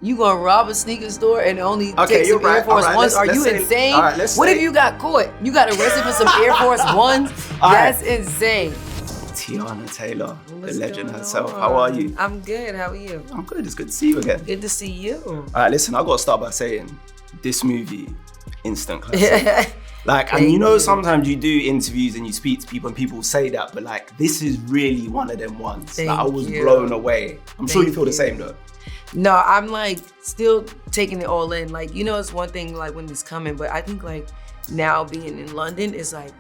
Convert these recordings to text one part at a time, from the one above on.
You gonna rob a sneaker store and only Okay, take you're some Air right. Force All right, Ones? Are let's you say- insane? all right, let's What say- if you got caught? You got arrested for some Air Force Ones? All right. That's insane. Teyana Taylor, What's the legend going herself. on? How are you? I'm good. How are you? I'm good. It's good to see you again. Good to see you. All right, listen, I gotta start by saying this movie, instant classic. Like, and you know, sometimes you do interviews and you speak to people and people say that, but like, this is really one of them ones that I was blown away. I'm sure you feel the same though. No, I'm like still taking it all in. Like, you know, it's one thing like when it's coming, but I think like now being in London is like,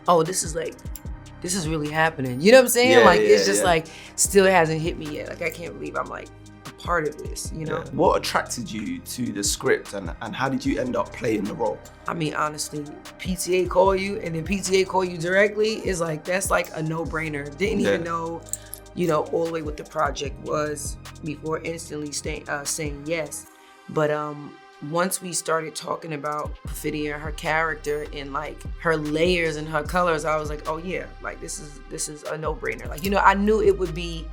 oh, this is really happening. You know what I'm saying? Yeah, like, yeah, it's just yeah. like still hasn't hit me yet. Like, I can't believe I'm like a part of this, you know? Yeah. What attracted you to the script and how did you end up playing the role? I mean, honestly, PTA call you and then PTA call you directly is like, that's like a no-brainer. Didn't even know, you know, all the way what the project was before instantly saying yes. But once we started talking about Perfidia and her character and like her layers and her colors, I was like, oh yeah, like this is a no-brainer. Like, you know, I knew it would be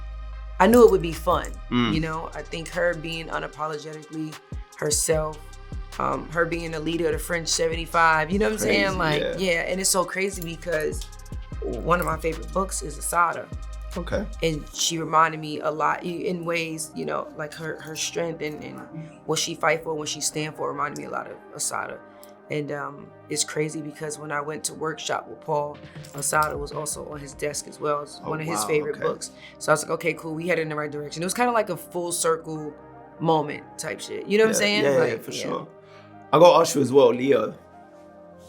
fun. You know, I think her being unapologetically herself, her being a leader of the French 75, you know what I'm saying? Like, yeah, and it's so crazy because one of my favorite books is Asada. Okay. And she reminded me a lot in ways, you know, like her strength and what she fight for, what she stand for reminded me a lot of Asada. And it's crazy because when I went to workshop with Paul, Asada was also on his desk as well. It's one of his favorite books. So I was like, okay, cool, we headed in the right direction. It was kind of like a full circle moment type shit. You know what I'm saying? Yeah, like, for sure. I got to ask you as well, Leo,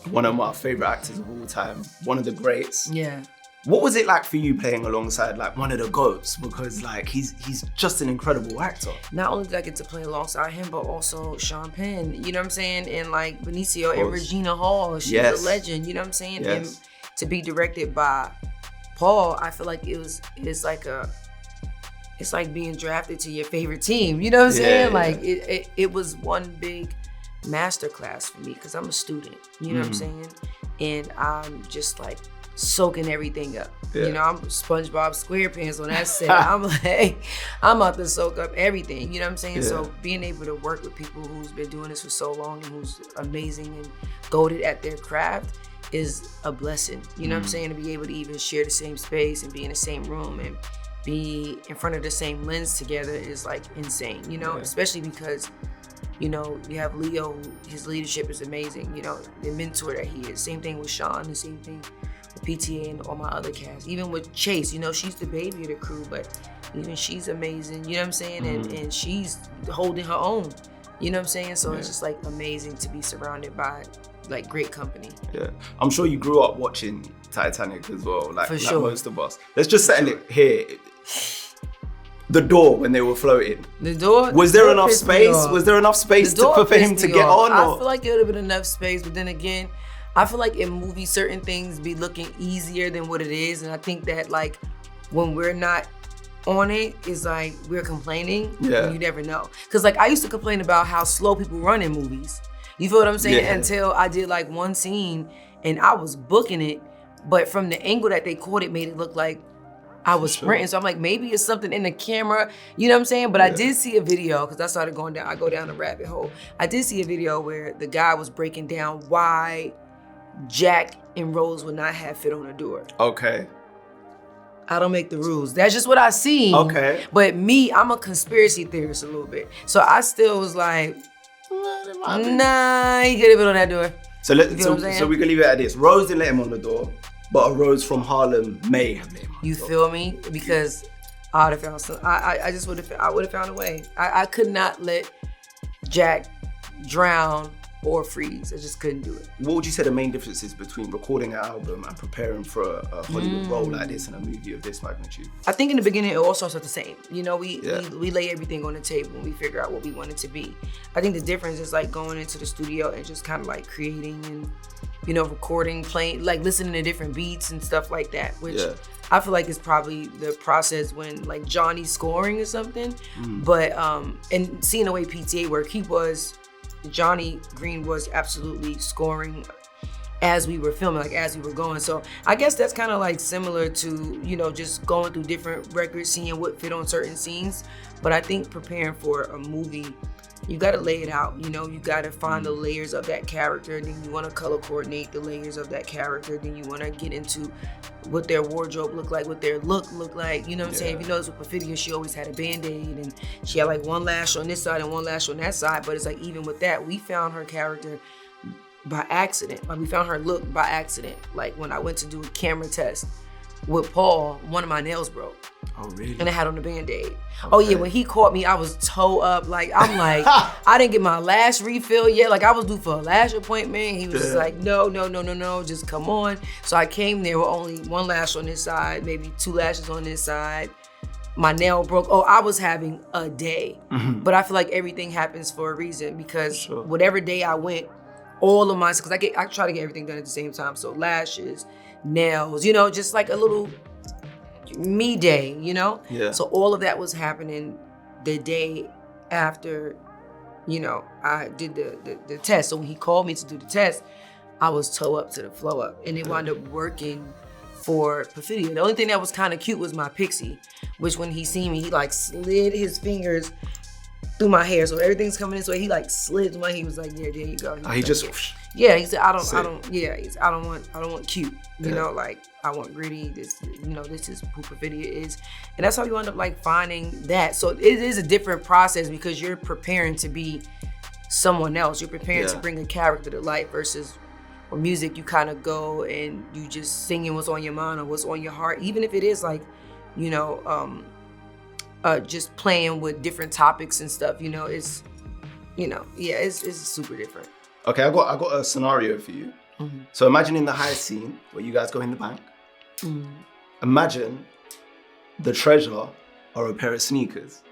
one of my favorite actors of all time, one of the greats. Yeah. What was it like for you playing alongside like one of the GOATs? Because like he's just an incredible actor. Not only did I get to play alongside him, but also Sean Penn, you know what I'm saying? And like Benicio and Regina Hall, she's a legend, you know what I'm saying? And to be directed by Paul, I feel like it's like being drafted to your favorite team, you know what I'm saying? Like it was one big masterclass for me because I'm a student, you know what I'm saying? And I'm just like soaking everything up. You know, I'm SpongeBob SquarePants on that set. I'm like, I'm about to soak up everything, you know what I'm saying? So being able to work with people who's been doing this for so long and who's amazing and goated at their craft is a blessing, you know what I'm saying? To be able to even share the same space and be in the same room and be in front of the same lens together is like insane, you know? Especially because, you know, you have Leo, his leadership is amazing, you know, the mentor that he is. Same thing with Sean, the same thing with PTA and all my other cast. Even with Chase, you know, she's the baby of the crew, but even she's amazing, you know what I'm saying? And she's holding her own, you know what I'm saying? So it's just like amazing to be surrounded by like great company. Yeah, I'm sure you grew up watching Titanic as well, like most of us. Let's just settle it here. The door when they were floating. The door? Was there enough space? Was there enough space for him to get on? I feel like there would have been enough space, but then again, I feel like in movies, certain things be looking easier than what it is. And I think that like when we're not on it, it's like we're complaining. And you never know. Cause like I used to complain about how slow people run in movies. You feel what I'm saying? Until I did like one scene and I was booking it, but from the angle that they caught it made it look like I was sprinting. So I'm like, maybe it's something in the camera, you know what I'm saying? But I did see a video, because I started going down, I go down a rabbit hole. I did see a video where the guy was breaking down why Jack and Rose would not have fit on the door. Okay. I don't make the rules. That's just what I seen. Okay. But me, I'm a conspiracy theorist a little bit. So I still was like, nah, he could have been on that door. So we can leave it at this. Rose didn't let him on the door, but a Rose from Harlem may have let him on the door. You feel me? Because I would have found some. I would have found a way. I could not let Jack drown or freeze. I just couldn't do it. What would you say the main difference is between recording an album and preparing for a Hollywood role like this in a movie of this magnitude? I think in the beginning it all starts with the same. You know, we lay everything on the table and we figure out what we want it to be. I think the difference is like going into the studio and just kind of like creating and, you know, recording, playing, like listening to different beats and stuff like that, which I feel like is probably the process when like Johnny's scoring or something. But, and seeing the way PTA worked, Johnny Green was absolutely scoring as we were filming, like as we were going. So I guess that's kind of like similar to, you know, just going through different records, seeing what fit on certain scenes. But I think preparing for a movie, you got to lay it out. You know, you got to find the layers of that character. Then you want to color coordinate the layers of that character. Then you want to get into what their wardrobe look like, what their look like. You know what I'm saying? If you notice with Perfidia, she always had a Band-Aid, and she had like one lash on this side and one lash on that side. But it's like, even with that, we found her character by accident. Like, we found her look by accident. Like, when I went to do a camera test with Paul, one of my nails broke. Oh, really? And I had on the Band-Aid. Okay. Oh yeah, when he caught me, I was toe up. Like, I'm like, I didn't get my lash refill yet. Like, I was due for a lash appointment. He was just like, no, just come on. So I came there with only one lash on this side, maybe 2 lashes on this side. My nail broke. Oh, I was having a day. Mm-hmm. But I feel like everything happens for a reason, because whatever day I went, all of my, because I try to get everything done at the same time. So lashes, nails, you know, just like a little me day, you know? Yeah. So all of that was happening the day after, you know, I did the test. So when he called me to do the test, I was toe up to the flow up, and it wound up working for Perfidia. The only thing that was kind of cute was my pixie, which when he seen me, he like slid his fingers through my hair, so everything's coming this way. He like slid through my hair. He was like, "Yeah, there you go." He just, yeah. He said, "I don't want cute. You know, like I want gritty. This, you know, this is who Perfidia is," and that's how you end up like finding that. So it is a different process, because you're preparing to be someone else. You're preparing to bring a character to life, versus with music, you kind of go and you just singing what's on your mind or what's on your heart, even if it is like, you know, just playing with different topics and stuff. You know, it's, you know, it's super different. Okay, I got a scenario for you. Mm-hmm. So imagine in the heist scene where you guys go in the bank. Mm. Imagine the treasure or a pair of sneakers.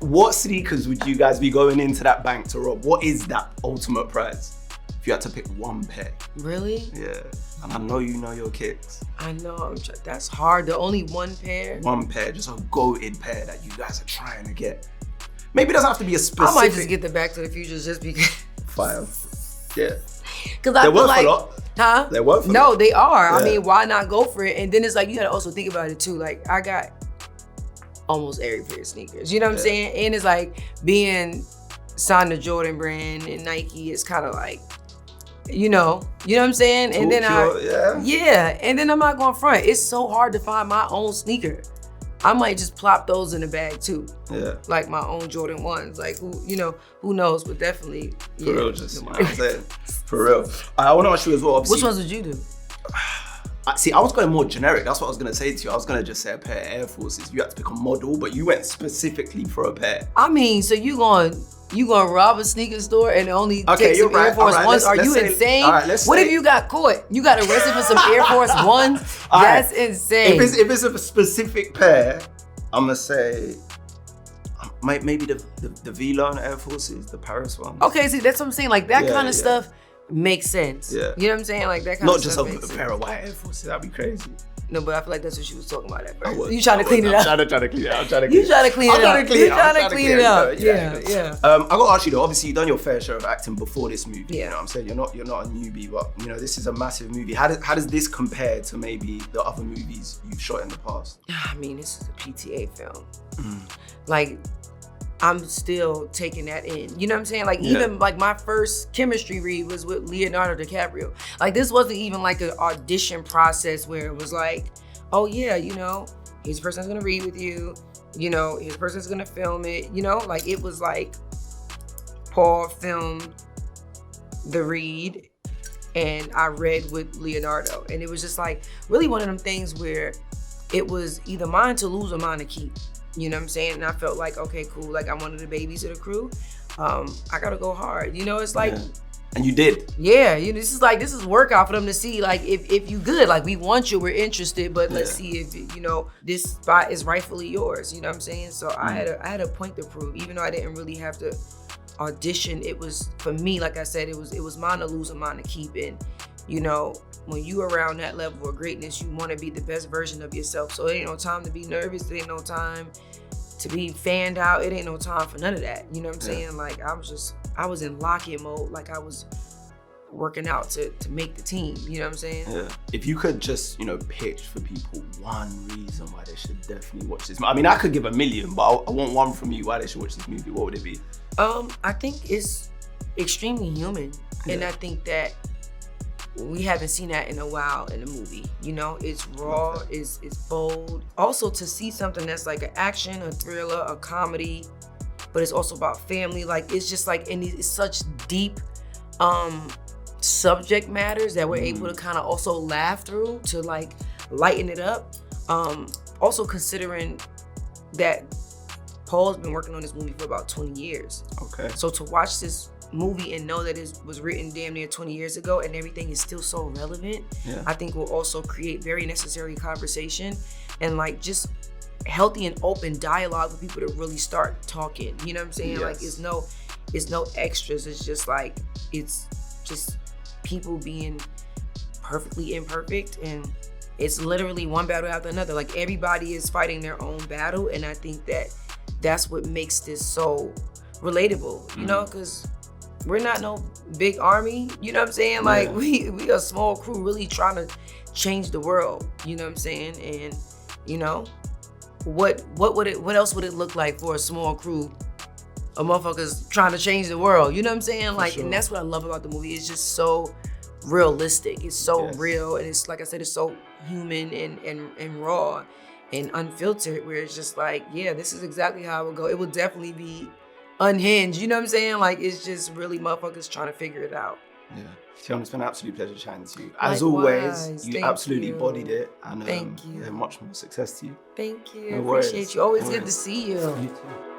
What sneakers would you guys be going into that bank to rob? What is that ultimate prize if you had to pick one pair? Really? Yeah. And I know you know your kicks. I know, that's hard. The only one pair? One pair, just a goated pair that you guys are trying to get. Maybe it doesn't have to be a specific. I might just get the Back to the Future just because. Fire. Yeah. Because I feel like, a lot. Huh? They're worth a lot. No, they are. Yeah. I mean, why not go for it? And then it's like, you gotta also think about it too. Like, I got almost every pair of sneakers. You know what I'm saying? And it's like being signed to Jordan brand and Nike is kind of like, you know what I'm saying? And then and then I'm not going front. It's so hard to find my own sneaker. I might just plop those in the bag too. Yeah. Like my own Jordan 1s. Like, who knows, but definitely. For real, just, you know what I'm saying? For real. I want to ask you as well, obviously. Which ones did you do? See, I was going more generic. That's what I was going to say to you. I was going to just say a pair of Air Forces. You had to pick a model, but you went specifically for a pair. I mean, so you going to rob a sneaker store and only take some Air Force Ones? Are you insane? What if you got caught? You got arrested for some Air Force Ones? That's insane. If it's a specific pair, I'm going to say maybe the V-Lone Air Forces, the Paris ones. Okay, see, that's what I'm saying. Like, that kind of stuff makes sense. Yeah. You know what I'm saying? Like, that kind of stuff. Not just a pair of white Air Forces. That'd be crazy. No, but I feel like that's what she was talking about at first. You trying to clean it up? I'm trying to clean it up. You trying to clean it up? Yeah. I got to ask you though. Obviously, you've done your fair share of acting before this movie. Yeah. You know what I'm saying? You're not a newbie, but you know this is a massive movie. How does this compare to maybe the other movies you've shot in the past? I mean, this is a PTA film. Like, I'm still taking that in. You know what I'm saying? Like, even like my first chemistry read was with Leonardo DiCaprio. Like, this wasn't even like an audition process where it was like, oh yeah, you know, here's the person that's gonna read with you. You know, here's the person that's gonna film it. You know, like it was like Paul filmed the read and I read with Leonardo. And it was just like really one of them things where it was either mine to lose or mine to keep. You know what I'm saying? And I felt like, okay, cool. Like, I'm one of the babies of the crew. I gotta go hard. You know, it's like. Yeah. And you did. Yeah, this is workout for them to see, like, if you good. Like, we want you, we're interested, but let's see if, you know, this spot is rightfully yours. You know what I'm saying? So I had a point to prove, even though I didn't really have to audition. It was, for me, like I said, it was mine to lose and mine to keep. And, you know, when you around that level of greatness, you want to be the best version of yourself. So it ain't no time to be nervous. It ain't no time to be fanned out. It ain't no time for none of that. You know what I'm saying? Like, I was in lock-in mode. Like, I was working out to make the team. You know what I'm saying? Yeah. If you could just, pitch for people one reason why they should definitely watch this. I mean, I could give 1 million, but I want one from you why they should watch this movie. What would it be? I think it's extremely human. Yeah. And I think that we haven't seen that in a while in a movie. It's raw, it's bold. Also, to see something that's like an action, a thriller, a comedy, but it's also about family. Like, it's just like, and it's such deep subject matters that we're able to kind of also laugh through to like lighten it up. Also considering that Paul's been working on this movie for about 20 years. Okay. So to watch this movie and know that it was written damn near 20 years ago and everything is still so relevant, I think will also create very necessary conversation and like just healthy and open dialogue for people to really start talking. You know what I'm saying? Yes. Like it's no extras. It's just like, it's just people being perfectly imperfect, and it's literally one battle after another. Like, everybody is fighting their own battle, and I think that that's what makes this so relatable, because we're not no big army, you know what I'm saying? Like, we a small crew really trying to change the world, you know what I'm saying? And, what else would it look like for a small crew of motherfuckers trying to change the world? You know what I'm saying? Like, and that's what I love about the movie. It's just so realistic. It's so real, and it's, like I said, it's so human and raw and unfiltered, where it's just like, this is exactly how it would go. It would definitely be unhinged. You know what I'm saying? Like, it's just really motherfuckers trying to figure it out. Yeah. Teyana, it's been an absolute pleasure chatting to you. As always, you absolutely bodied it. And thank you. Much more success to you. Thank you. No Appreciate you. Always good to see you. You too.